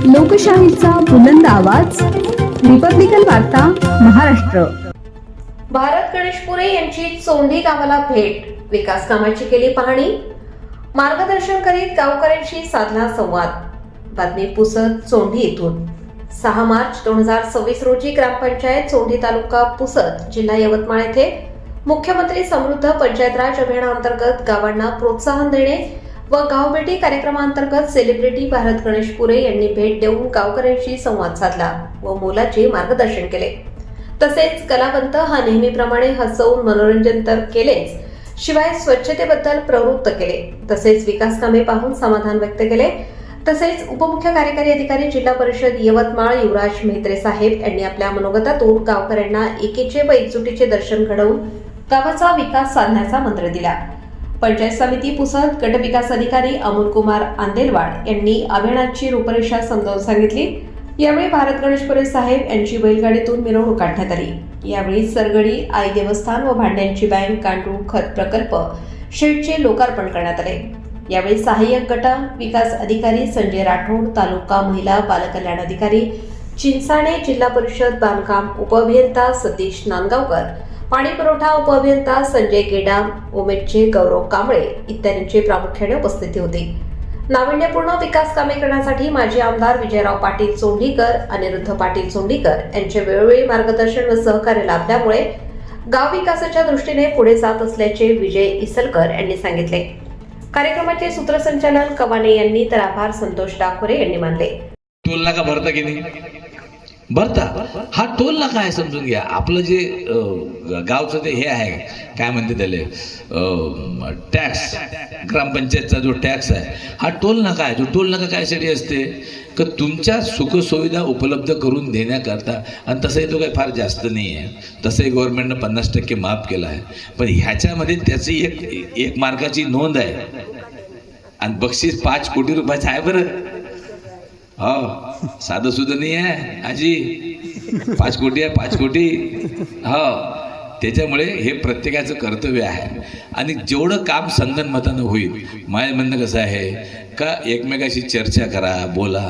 लोकशाहीचा बुलंद आवाज, रिपब्लिकन वार्ता, महाराष्ट्र. भारत गणेशपुरे यांची चोंडी गावाला भेट, विकास कामाची केली पाहणी, मार्गदर्शन करीत गावकऱ्यांशी साधला संवाद. बातमी पुसद चोंडी येथून. 6 मार्च 2026 रोजी ग्रामपंचायत चोंडी तालुका पुसद जिल्हा यवतमाळ येथे मुख्यमंत्री समृद्ध पंचायत राज अभियानांतर्गत गावांना प्रोत्साहन देणे व गावभेटी कार्यक्रमांतर्गत सेलिब्रिटी भारत गणेशपुरे यांनी भेट देऊन गावकऱ्यांशी संवाद साधला व मोलाचे मार्गदर्शन केले. तसेच कलावंत हा नेहमीप्रमाणे हसवून मनोरंजन तर केलेच, शिवाय स्वच्छतेबद्दल प्रवृत्त केले. तसेच विकास कामे पाहून समाधान व्यक्त केले. तसेच उपमुख्य कार्यकारी अधिकारी जिल्हा परिषद यवतमाळ युवराज मेहत्रे साहेब यांनी आपल्या मनोगतातून गावकऱ्यांना एकीचे व एकजुटीचे दर्शन घडवून गावाचा विकास साधण्याचा मंत्र दिला. पंचायत समिती पुसद गट विकास अधिकारी अमोल कुमार आंदेलवाड यांनी अभियानाची रूपरेषा समजावून सांगितली. यावेळी भारत गणेशपुरे साहेब यांची बैलगाडीतून मिरवणूक काढण्यात आली. यावेळी सरगडी, आई देवस्थान व भांड्यांची बँक, गांडूळ खत प्रकल्प शेडचे लोकार्पण करण्यात आले. यावेळी सहाय्यक गट विकास अधिकारी संजय राठोड, तालुका महिला बालकल्याण अधिकारी चिंचाणे, जिल्हा परिषद बांधकाम उपअभियंता सतीश नांदगावकर, पाणी पुरवठा उपअभियंता संजय गेडाम, उमेदचे गौरव कांबळे इत्यादींची प्रामुख्याने उपस्थिती होती. नाविन्यपूर्ण विकास कामे करण्यासाठी माजी आमदार विजयराव पाटील चोंडीकर, अनिरुद्ध पाटील चोंडीकर यांचे वेळोवेळी मार्गदर्शन व सहकार्य लाभल्यामुळे गाव विकासाच्या दृष्टीने पुढे जात असल्याचे विजय इसलकर यांनी सांगितले. कार्यक्रमाचे सूत्रसंचालन कवाने यांनी तर आभार संतोष डाखोरे यांनी मानले. टोल नाका भरता की नाही भरता, हा टोल नाका आहे समजून घ्या. आपलं जे गावचं ते हे आहे, काय म्हणते त्याला, टॅक्स, ग्रामपंचायतचा जो टॅक्स आहे हा टोल नाका आहे. जो टोल नाका कायसाठी असते की तुमच्या सुखसुविधा उपलब्ध करून देण्याकरता. आणि तसंही तो काही फार जास्त नाही आहे, तसंही गव्हर्नमेंटनं 50% माफ केला आहे. पण ह्याच्यामध्ये त्याची एक मार्काची नोंद आहे आणि बक्षीस 5 कोटी रुपयाचं आहे बरं. हो, साधं सुद्धा नाही आहे आजी. 5 कोटी आहे, 5 कोटी. हो, त्याच्यामुळे हे प्रत्येकाचं कर्तव्य आहे. आणि जेवढं काम संगनमतानं होईल, माझं म्हणणं कसं आहे का एकमेकाशी चर्चा करा, बोला.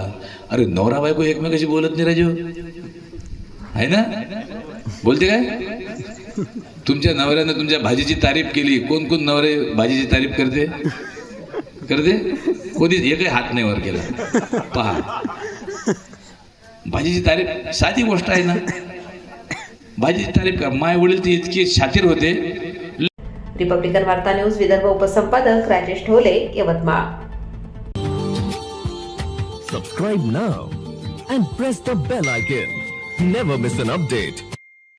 अरे नवरा बायको एकमेकाशी बोलत नाही राजू, आहे ना? बोलते काय? तुमच्या नवऱ्यानं तुमच्या भाजीची तारीफ केली, कोण कोण नवरे भाजीची तारीफ करते? कोणीच एकही हात नाही वर केला. पहा, भाजीची तारीफ साधी गोष्ट आहे ना. भाजीची तारीफ कर. माय वडील ती इतकी शातीर होते. रिपब्लिकन वार्ता न्यूज विदर्भ उपसंपादक Rajesh Dhole, Yavatmal. Subscribe now and press the bell icon. Never miss an update.